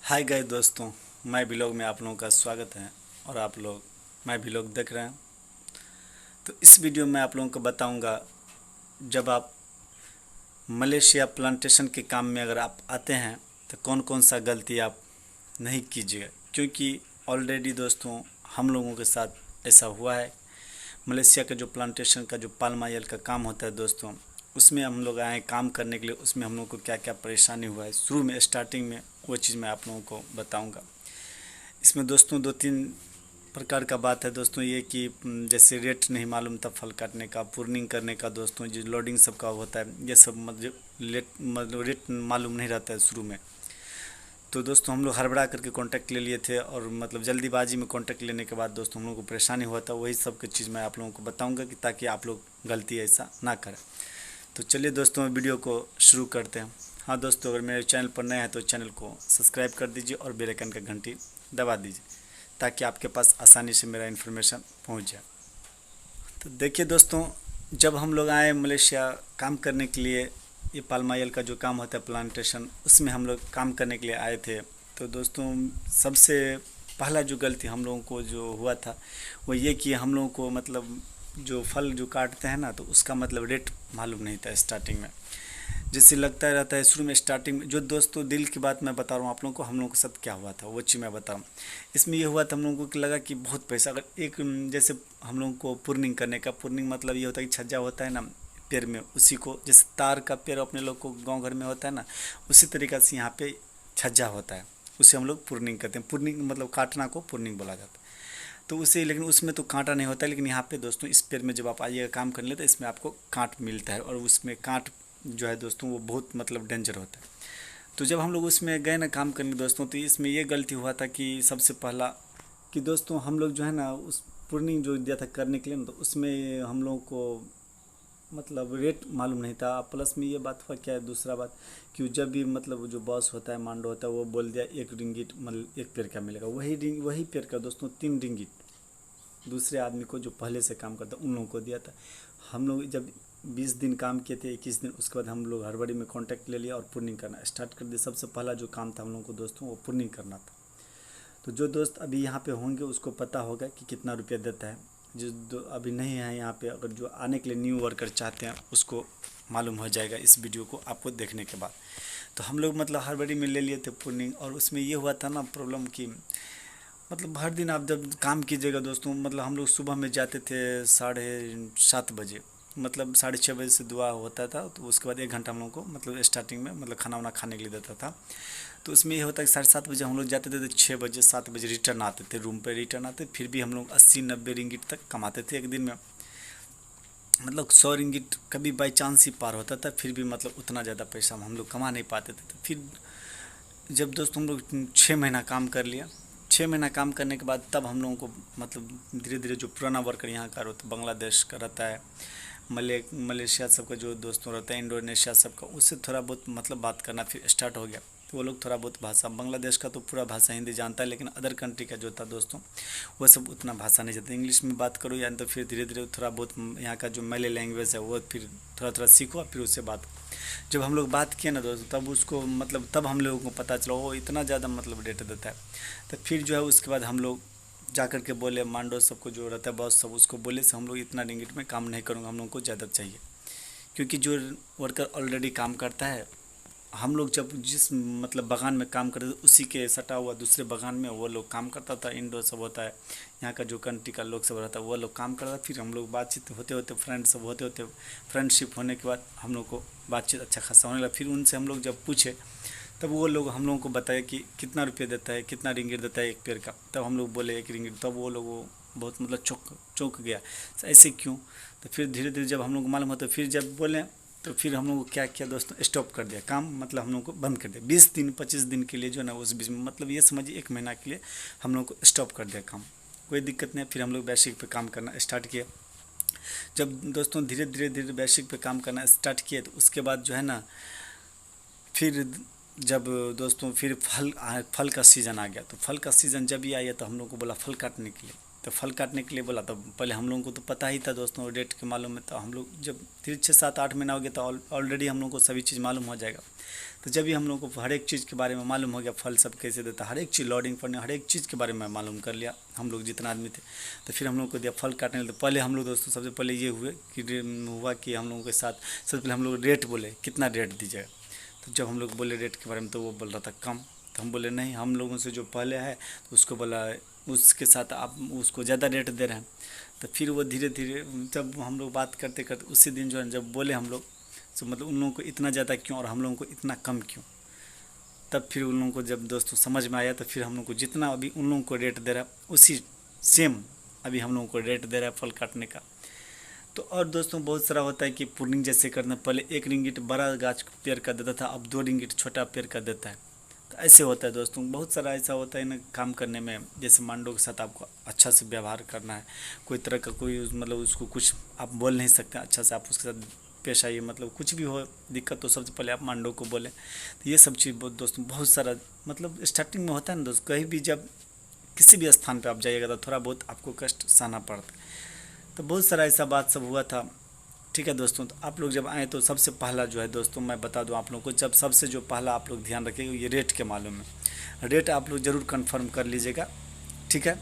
Hi guys दोस्तों, मैं vlog में आप लोगों का स्वागत है। और आप लोग मैं व्लॉग देख रहे हैं। तो इस वीडियो में आप लोगों को बताऊंगा, जब आप मलेशिया प्लांटेशन के काम में अगर आप आते हैं तो कौन कौन सा गलती आप नहीं कीजिएगा। क्योंकि ऑलरेडी दोस्तों हम लोगों के साथ ऐसा हुआ है। मलेशिया का जो प्लांटेशन का जो पाल्म ऑयल का काम होता है दोस्तों, उसमें हम लोग आए काम करने के लिए। उसमें हम लोग को क्या क्या परेशानी हुआ है शुरू में स्टार्टिंग में, वो चीज़ मैं आप लोगों को बताऊंगा। इसमें दोस्तों दो तीन प्रकार का बात है दोस्तों। ये कि जैसे रेट नहीं मालूम था फल काटने का, प्रूनिंग करने का दोस्तों, जो लोडिंग सबका होता है, ये सब मतलब रेट मालूम नहीं रहता है शुरू में। तो दोस्तों हम लोग हड़बड़ा करके कांटेक्ट ले लिए थे, और मतलब जल्दीबाजी में कांटेक्ट लेने के बाद दोस्तों हम लोग को परेशानी हुआ था। वही सब की चीज़ मैं आप लोगों को बताऊंगा कि ताकि आप लोग गलती ऐसा ना करें। तो चलिए दोस्तों वीडियो को शुरू करते हैं। हाँ दोस्तों, अगर मेरे चैनल पर नए हैं तो चैनल को सब्सक्राइब कर दीजिए और बेल आइकन का घंटी दबा दीजिए, ताकि आपके पास आसानी से मेरा इन्फॉर्मेशन पहुंच जाए। तो देखिए दोस्तों, जब हम लोग आए मलेशिया काम करने के लिए, ये पाल्म ऑयल का जो काम होता है प्लांटेशन, उसमें हम लोग काम करने के लिए आए थे। तो दोस्तों सबसे पहला जो गलती हम लोगों को जो हुआ था वो ये कि हम लोगों को मतलब जो फल जो काटते हैं ना, तो उसका मतलब रेट मालूम नहीं था स्टार्टिंग में। जिससे लगता रहता है शुरू में स्टार्टिंग में, जो दोस्तों दिल की बात मैं बता रहा हूँ आप लोगों को, हम लोगों के साथ क्या हुआ था वो चीज़ मैं बता रहा हूँ। इसमें ये हुआ था, हम लोगों को लगा कि बहुत पैसा, अगर एक जैसे हम लोगों को प्रूनिंग करने का, प्रूनिंग मतलब ये होता है कि छज्जा होता है ना पेड़ में, उसी को जैसे तार का पेड़ अपने लोग को गाँव घर में होता है ना, उसी तरीक़ा से यहाँ पे छज्जा होता है, उसे हम लोग प्रूनिंग करते हैं। प्रूनिंग मतलब काटना को प्रूनिंग बोला जाता है। तो उसे, लेकिन उसमें तो कांटा नहीं होता है। लेकिन यहाँ पे दोस्तों इस पेड़ में जब आप आइएगा काम करने लिए, तो इसमें आपको कांट मिलता है, और उसमें कांट जो है दोस्तों वो बहुत मतलब डेंजर होता है। तो जब हम लोग उसमें गए ना काम करने दोस्तों, तो इसमें ये गलती हुआ था कि सबसे पहला कि दोस्तों हम लोग जो है ना उस प्रूनिंग जो दिया था करने के लिए ना, तो उसमें हम लोगों को मतलब रेट मालूम नहीं था। प्लस में ये बात हुआ क्या है, दूसरा बात कि जब भी मतलब जो बॉस होता है, मांडो होता है, वो बोल दिया 1 रिंगिट मतलब एक पेड़ का मिलेगा। वही पेड़ का दोस्तों 3 रिंगिट दूसरे आदमी को जो पहले से काम करता उन लोगों को दिया था। हम लोग जब 20 दिन काम किए थे, 21 दिन, उसके बाद हम लोग हड़बड़ी में कांटेक्ट ले लिया और प्रूनिंग करना स्टार्ट कर दिया। सबसे पहला जो काम था हम लोगों को दोस्तों वो प्रूनिंग करना था। तो जो दोस्त अभी यहाँ पे होंगे उसको पता होगा कि कितना रुपया देता है। जो अभी नहीं है यहाँ पे, अगर जो आने के लिए न्यू वर्कर चाहते हैं उसको मालूम हो जाएगा इस वीडियो को आपको देखने के बाद। तो हम लोग मतलब हड़बड़ी में ले लिए थे प्रूनिंग, और उसमें ये हुआ था ना प्रॉब्लम की मतलब हर दिन आप जब काम कीजिएगा दोस्तों, मतलब हम लोग सुबह में जाते थे 7:30 बजे, मतलब 6:30 बजे से दुआ होता था। तो उसके बाद 1 घंटा हम लोग को मतलब स्टार्टिंग में मतलब खाना वाना खाने के लिए देता था। तो उसमें ये होता है कि 7:30 बजे हम लोग जाते थे, तो 6 बजे 7 बजे रिटर्न आते थे, रूम पे रिटर्न आते। फिर भी हम लोग 80-90 रिंगिट तक कमाते थे एक दिन में। मतलब 100 रिंगिट कभी बाई चांस ही पार होता था, फिर भी मतलब उतना ज़्यादा पैसा हम लोग कमा नहीं पाते थे। तो फिर जब दोस्तों हम लोग 6 महीना काम कर लिया, 6 महीना काम करने के बाद तब हम लोगों को मतलब धीरे धीरे जो पुराना वर्कर यहाँ का रहता, बांग्लादेश का रहता है, मलेशिया सबका जो दोस्तों रहता है, इंडोनेशिया सबका, उससे थोड़ा बहुत मतलब बात करना फिर स्टार्ट हो गया। तो वो लोग थोड़ा बहुत भाषा, बांग्लादेश का तो पूरा भाषा हिंदी जानता है, लेकिन अदर कंट्री का जो था दोस्तों वो सब उतना भाषा नहीं जानते। इंग्लिश में बात करो, या तो फिर धीरे धीरे थोड़ा बहुत यहाँ का जो मलय लैंग्वेज है वो फिर थोड़ा थोड़ा सीखो, फिर उससे बात। जब हम लोग बात किए ना दोस्तों, तब उसको मतलब तब हम लोगों को पता चला वो इतना ज़्यादा मतलब डेट देता है। तो फिर जो है उसके बाद हम लोग जा कर के बोले मांडो सबको जो रहता है बॉस सब, उसको बोले से हम लोग इतना रिंगिट में काम नहीं करूँगा, हम लोग को ज़्यादा चाहिए। क्योंकि जो वर्कर ऑलरेडी काम करता है, हम लोग जब जिस मतलब बागान में काम करते थे उसी के सटा हुआ दूसरे बागान में वो लोग काम करता था। इंडो सब होता है, यहाँ का जो कंट्री का लोग सब रहता है वो लोग काम करता था। फिर हम लोग बातचीत होते होते फ्रेंड सब होते होते फ्रेंडशिप होने के बाद हम लोग को बातचीत अच्छा खासा होने लगा। फिर उनसे हम लोग जब पूछे, तब वो लोग हम लोगों को बताया कि कितना रुपया देता है, कितना रिंगिट देता है एक पेड़ का। तब हम लोग बोले 1 रिंगिट। तब वो लोग वो बहुत मतलब चौंक गया, ऐसे क्यों। तो फिर धीरे धीरे जब हम लोग को मालूम होता, फिर जब बोले तो फिर हम लोग को क्या किया दोस्तों, स्टॉप कर दिया काम, मतलब हम लोग को बंद कर दिया 20 दिन 25 दिन के लिए जो है ना, उस बीच में मतलब ये समझिए 1 महीना के लिए हम लोग को स्टॉप कर दिया काम। कोई दिक्कत नहीं। फिर हम लोग बेसिक पे काम करना स्टार्ट किया। जब दोस्तों धीरे धीरे धीरे बेसिक पे काम करना स्टार्ट किए, तो उसके बाद जो है ना, फिर जब दोस्तों फिर फल का सीज़न आ गया, तो फल का सीज़न जब ही आया तो हम लोग को बोला फल काटने के लिए। तो फल काटने के लिए बोला। तो पहले हम लोगों को तो पता ही था दोस्तों, रेट के मालूम है। तो हम लोग जब 6-7-8 महीना हो गया तो ऑलरेडी हम लोगों को सभी चीज़ मालूम हो जाएगा। तो जब भी हम लोगों को हर एक चीज़ के बारे में मालूम हो गया, फल सब कैसे देता, हर एक चीज़ लोडिंग फंडिंग हर एक चीज़ के बारे में मालूम कर लिया हम लोग जितना आदमी थे। तो फिर हम लोग को दिया फल काटने के लिए। तो पहले हम लोग दोस्तों सबसे पहले ये हुआ कि हम लोगों के साथ सबसे पहले हम लोग रेट बोले, कितना रेट दीजिएगा। तो जब हम लोग बोले रेट के बारे में तो वो बोल रहा था कम। तो हम बोले नहीं, हम लोगों से जो पहले है तो उसको बोला उसके साथ आप उसको ज़्यादा रेट दे रहे हैं। तो फिर वो धीरे धीरे जब हम लोग बात करते करते उसी दिन जो है जब बोले हम लोग, तो मतलब उन लोगों को इतना ज़्यादा क्यों और हम लोगों को इतना कम क्यों। तब फिर उन लोगों को जब दोस्तों समझ में आया, तो फिर हम लोग को जितना अभी उन लोगों को रेट दे रहा है उसी सेम अभी हम लोगों को रेट दे रहा है फल काटने का। तो और दोस्तों बहुत सारा होता है कि पुर्निंग जैसे करना, पहले 1 रिंगिट बड़ा गाछ पेड़ का देता था, अब 2 रिंगिट छोटा पेड़ का देता है। तो ऐसे होता है दोस्तों, बहुत सारा ऐसा होता है ना काम करने में। जैसे मांडो के साथ आपको अच्छा से व्यवहार करना है, कोई तरह का कोई मतलब उसको कुछ आप बोल नहीं सकते, अच्छा से आप उसके साथ पेश आइए। मतलब कुछ भी हो दिक्कत तो सबसे पहले आप मांडो को बोलें। तो ये सब चीज़ दोस्तों बहुत सारा मतलब स्टार्टिंग में होता है ना दोस्त, कहीं भी जब किसी भी स्थान पे आप जाइएगा तो थोड़ा बहुत आपको कष्ट सहना पड़ता है। तो बहुत सारा ऐसा बात सब हुआ था। ठीक है दोस्तों, तो आप लोग जब आए तो सबसे पहला जो है दोस्तों मैं बता दूं आप लोगों को, जब सबसे जो पहला आप लोग ध्यान रखिएगा ये रेट के मालूम है। रेट आप लोग ज़रूर कंफर्म कर लीजिएगा, ठीक है।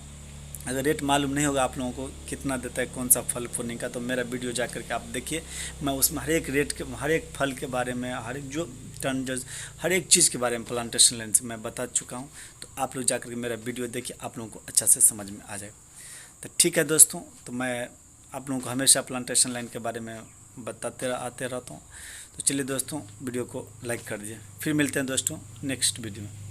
अगर रेट मालूम नहीं होगा आप लोगों को कितना देता है कौन सा फल फूलने का, तो मेरा वीडियो जा करके आप देखिए। मैं उसमें हर एक रेट के, हर एक फल के बारे में, हर एक जो टन जो हर एक चीज़ के बारे में प्लांटेशन लाइन से मैं बता चुका हूँ। तो आप लोग जा करके मेरा वीडियो देखिए, आप लोगों को अच्छा से समझ में आ जाएगा। तो ठीक है दोस्तों, तो मैं आप लोगों को हमेशा प्लांटेशन लाइन के बारे में बताते आते रहता हूँ। तो चलिए दोस्तों वीडियो को लाइक कर दीजिए, फिर मिलते हैं दोस्तों नेक्स्ट वीडियो में।